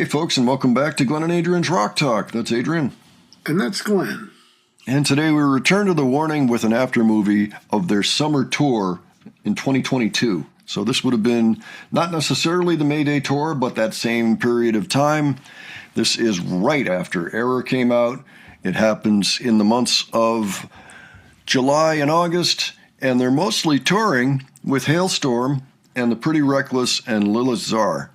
Hey folks, and welcome back to Glenn and Adrian's Rock Talk. That's Adrian. And that's Glenn. And today we return to the warning with an aftermovie of their summer tour in 2022. So this would have been not necessarily the May Day tour, but that same period of time. This is right after Error came out. It happens in the months of July and August, and they're mostly touring with Hailstorm and The Pretty Reckless and Lilith Czar.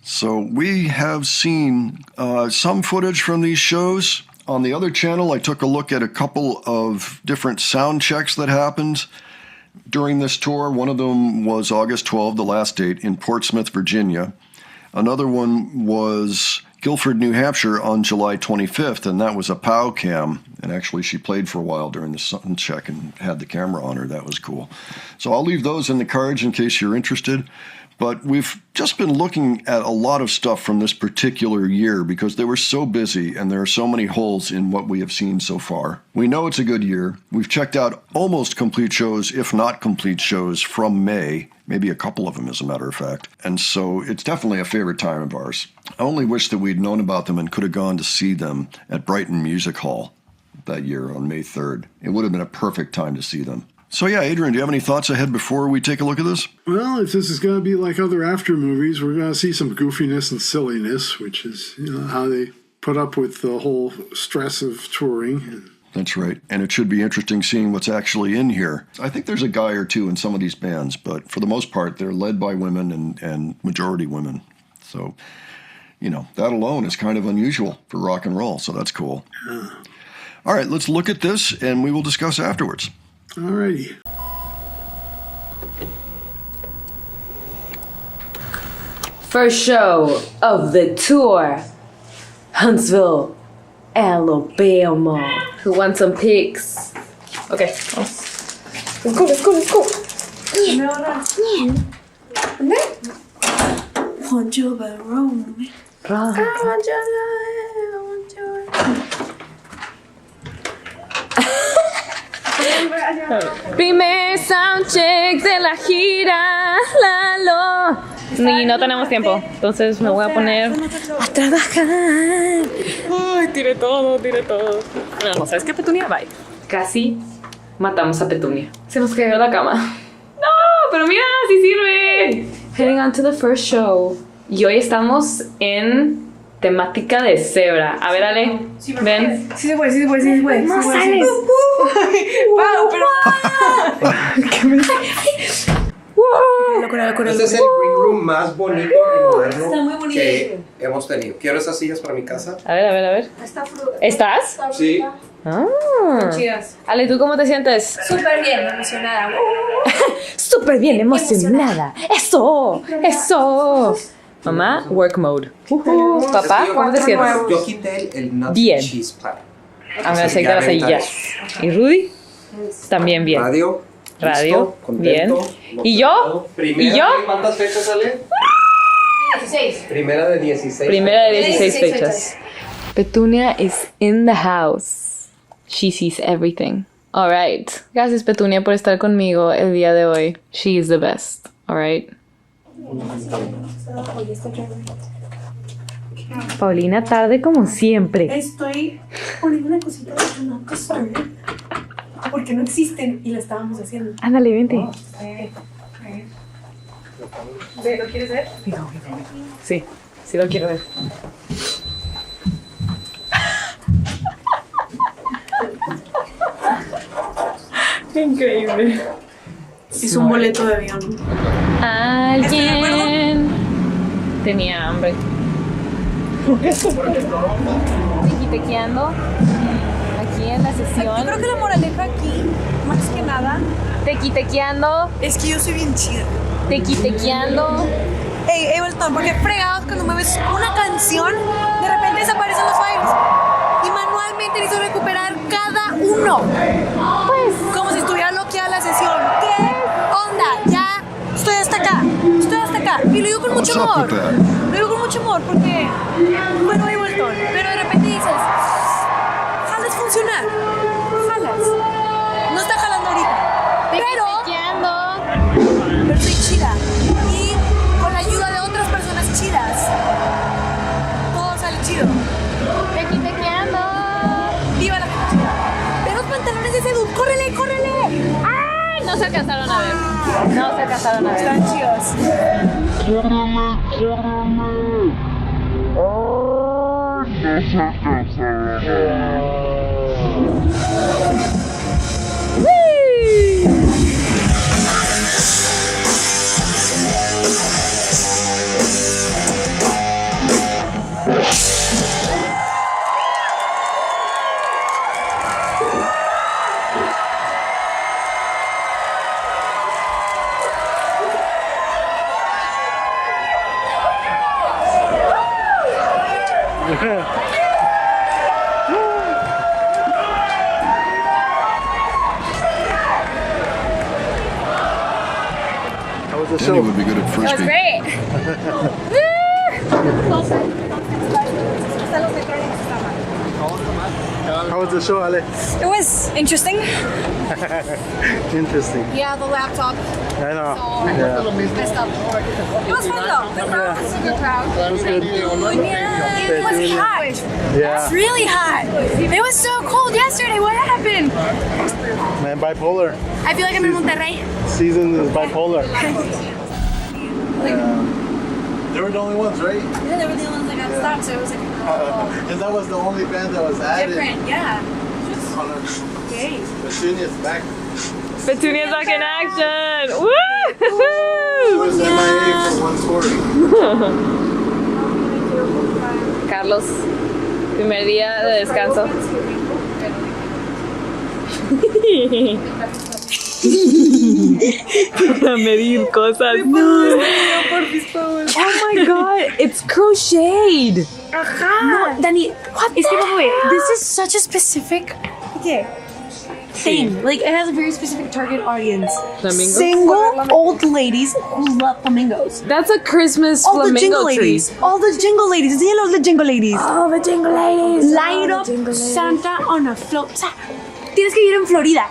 So we have seen some footage from these shows. On the other channel, I took a look at a couple of different sound checks that happened during this tour. One of them was August 12, the last date, in Portsmouth, Virginia. Another one was Guilford, New Hampshire on July 25th, and that was a POW cam. And actually, she played for a while during the sound check and had the camera on her. That was cool. So I'll leave those in the cards in case you're interested. But we've just been looking at a lot of stuff from this particular year because they were so busy and there are so many holes in what we have seen so far. We know it's a good year. We've checked out almost complete shows, if not complete shows, from May. Maybe a couple of them, as a matter of fact. And so it's definitely a favorite time of ours. I only wish that we'd known about them and could have gone to see them at Brighton Music Hall that year on May 3rd. It would have been a perfect time to see them. So yeah, Adrian, do you have any thoughts ahead before we take a look at this? Well, if this is going to be like other after movies, we're going to see some goofiness and silliness, which is how they put up with the whole stress of touring. That's right. And it should be interesting seeing what's actually in here. I think there's a guy or two in some of these bands, but for the most part, they're led by women and majority women. So, that alone is kind of unusual for rock and roll, so that's cool. Yeah. All right, let's look at this, and we will discuss afterwards. Alrighty. First show of the tour, Huntsville, Alabama. Who wants some pics? Okay, let's go. Want your room. Primer soundcheck de la gira, Lalo. Y no tenemos tiempo, entonces me voy a poner a trabajar. Ay, tiré todo. No, ¿sabes qué, Petunia? Bye. Casi matamos a Petunia. Se nos cayó la cama. No, pero mira, sí sirve. Heading on to the first show. Y hoy estamos en temática de cebra. A ver, Ale, sí, ven. Sí se puede. No sales. Wow, pero... Locura. Este es el green room más bonito y moderno Está muy bonito. que hemos tenido. Quiero esas sillas para mi casa. A ver. ¿Estás? Sí. Chidas. Ale, ¿tú cómo te sientes? Súper bien, emocionada. Súper bien emocionada. Eso. Mamá, work mode. Papá, ¿cómo te sientes? Yo quité el nut Bien. cheese platter. A ver, aceita las sillas. ¿Y Rudy? También bien. Radio. Listo, Bien. contento, ¿Y yo? ¿Cuántas fechas sale? 16. Primera de 16. Primera de 16 fechas. Petunia is in the house. She sees everything. All right. Gracias, Petunia, por estar conmigo el día de hoy. She is the best. All right. Paulina, tarde como siempre. Estoy poniendo una cosita de una cosa porque no existen y la estábamos haciendo. Ándale, vente. ¿Lo quieres ver? Sí lo quiero ver. Increíble. Es un boleto de avión. Alguien tenía hambre. Tequitequeando aquí en la sesión. Yo creo que la moraleja aquí, más que nada, Tequitequeando. es que yo soy bien chida. Tequitequeando. Ey, Ableton, porque fregados cuando me ves una canción, de repente desaparecen los files. Y manualmente necesito recuperar cada uno. Pues, como si estuviera bloqueada la sesión. ¿Qué onda? Ya estoy hasta acá. Y lo digo con mucho amor. Porque, bueno, Ableton, pero de repente dices, jalas funcionar. No está jalando ahorita. Pero soy chida. Y con la ayuda de otras personas chidas, chido. Becky, bequeando. Viva la Ve los pantalones de ese dude. ¡Córrele, córrele! ¡Ay! No se alcanzaron a ver. No se alcanzaron a ver. Están chidos. How was the Danny show? would be good at It was frisbee. great. How was the show, Ale? It was interesting. Interesting. Yeah, the laptop. I know. So messed up. It was fun though. The crowd was a good crowd. That was good. Yeah, it was hot. Yeah. It's really hot. It was so cold yesterday. What happened? Man, bipolar. I feel like I'm in Monterrey. Season is bipolar. They were the only ones, right? Yeah, they were the only ones that got stopped, so it was like And that was the only band that was added. different. Yeah. On a, Okay. the Shunia's back. Petunia's back in action. It Woo! was MIA for one story. Carlos, primer día de descanso. Para medir cosas. No. Oh my god, it's crocheted. No, Dani, what? Es que, wait, this is such a specific thing. Like, it has a very specific target audience. Flamingos? Single old ladies who love flamingos. That's a Christmas All the flamingo jingle tree. ladies. All the jingle ladies. Enséñalo the jingle ladies. Oh, the jingle ladies. Light up Santa on a float. O sea, tienes que vivir en Florida.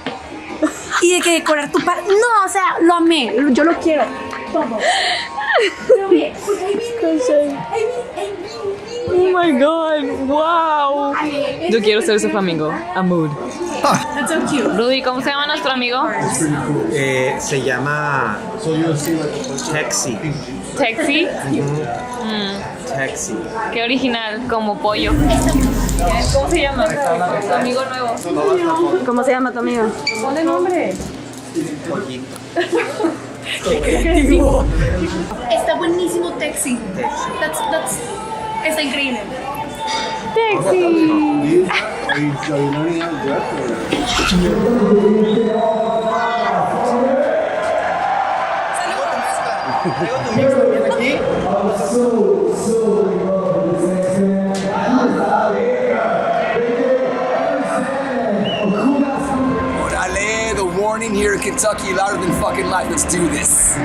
Y de que decorar tu par. No, o sea, lo amé. Yo lo quiero. Todo. Pero bien, porque ahí viene. Oh my god, wow. Yo quiero ser ese flamingo. A mood. That's so cute. Rudy, ¿cómo se llama nuestro amigo? Se llama Taxi. Taxi. Taxi. Qué original, como pollo. ¿Cómo se llama? Tu amigo nuevo. ¿Cómo se llama tu amigo? Ponle nombre. Está buenísimo Taxi. Está increíble. Taxi. Are you learning how to dress? Orale, the warning here in Kentucky, louder than fucking life. Let's do this.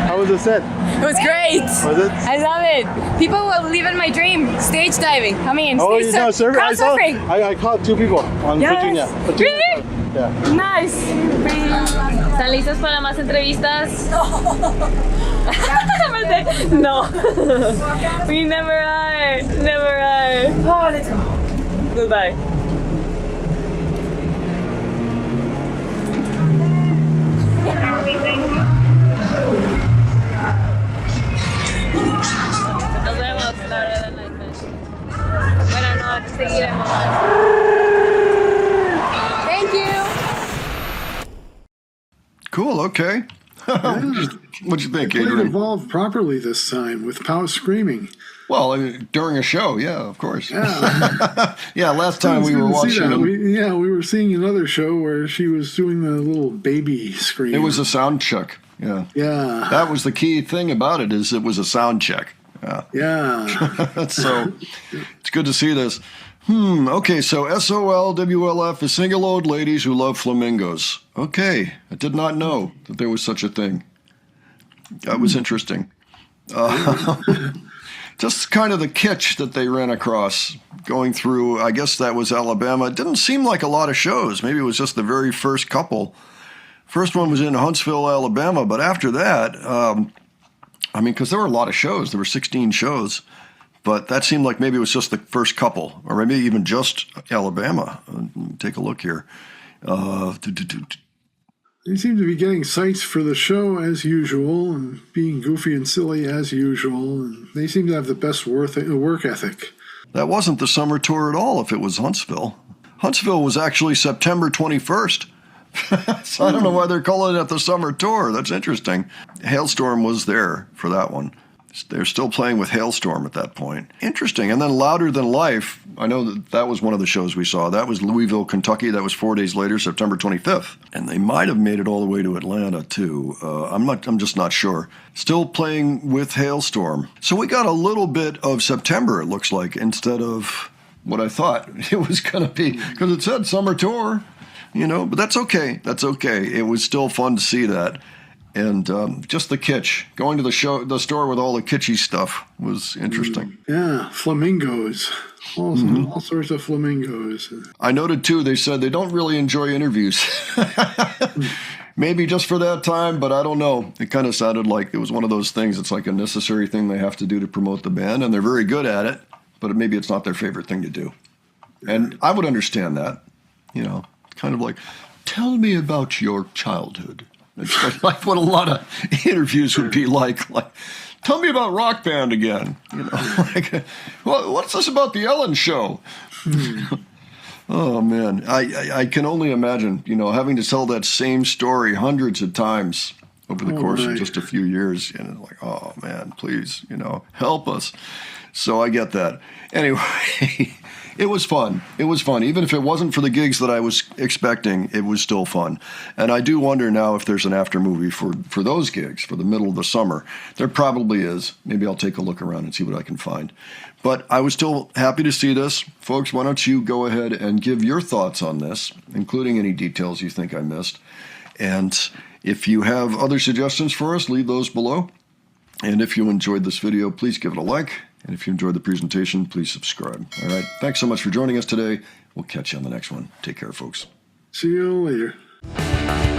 How was the set? It was great. Was it? I love it. People will live in my dream. Stage diving. I mean, Oh, stage you saw surfing? crowd surfing. I caught 2 people on Yes. Petunia. Really? Yeah. Nice. ¿Están listos para más entrevistas? No. We never are. Never are. Oh, let's go. Goodbye. okay. What'd you think, They played Adrian? Evolve properly this time with power screaming. Well, during a show, yeah, of course. Yeah. Yeah, last time we were Didn't see watching that. them, We were seeing another show where she was doing the little baby scream. it was a sound check. Yeah. Yeah. That was the key thing about it, is it was a sound check. Yeah. Yeah. So it's good to see this. Okay, so SOLWLF is single old ladies who love flamingos. Okay, I did not know that there was such a thing. That was interesting. Just kind of the kitsch that they ran across going through, I guess that was Alabama. It didn't seem like a lot of shows. Maybe it was just the very first couple. First one was in Huntsville, Alabama, but after that, because there were a lot of shows. There were 16 shows. But that seemed like maybe it was just the first couple, or maybe even just Alabama. Take a look here. They seem to be getting sites for the show as usual and being goofy and silly as usual. And they seem to have the best work ethic. That wasn't the summer tour at all if it was Huntsville. Huntsville was actually September 21st. So I don't know why they're calling it the summer tour. That's interesting. Hailstorm was there for that one. They're still playing with Hailstorm at that point. Interesting. And then Louder Than Life, I know that was one of the shows we saw. That was Louisville, Kentucky. That was 4 days later, September 25th. And they might have made it all the way to Atlanta, too. I'm just not sure. Still playing with Hailstorm. So we got a little bit of September, it looks like, instead of what I thought it was going to be. Because it said summer tour, but that's okay. That's okay. It was still fun to see that. And just the kitsch, going to the store with all the kitschy stuff was interesting. Yeah, flamingos. All sorts of flamingos. I noted, too, they said they don't really enjoy interviews. Maybe just for that time, but I don't know. It kind of sounded like it was one of those things. It's like a necessary thing they have to do to promote the band, and they're very good at it, but maybe it's not their favorite thing to do. And I would understand that, kind of like, tell me about your childhood. It's like what a lot of interviews would be like, tell me about Rock Band again. What's this about the Ellen Show? Oh, man. I can only imagine, having to tell that same story hundreds of times over the course of just a few years. And like, oh, man, please, help us. So I get that. Anyway, it was fun. It was fun. Even if it wasn't for the gigs that I was expecting, it was still fun. And I do wonder now if there's an after movie for those gigs, for the middle of the summer. There probably is. Maybe I'll take a look around and see what I can find. But I was still happy to see this. Folks, why don't you go ahead and give your thoughts on this, including any details you think I missed. And if you have other suggestions for us, leave those below. And if you enjoyed this video, please give it a like. And if you enjoyed the presentation, please subscribe. All right. Thanks so much for joining us today. We'll catch you on the next one. Take care, folks. See you later.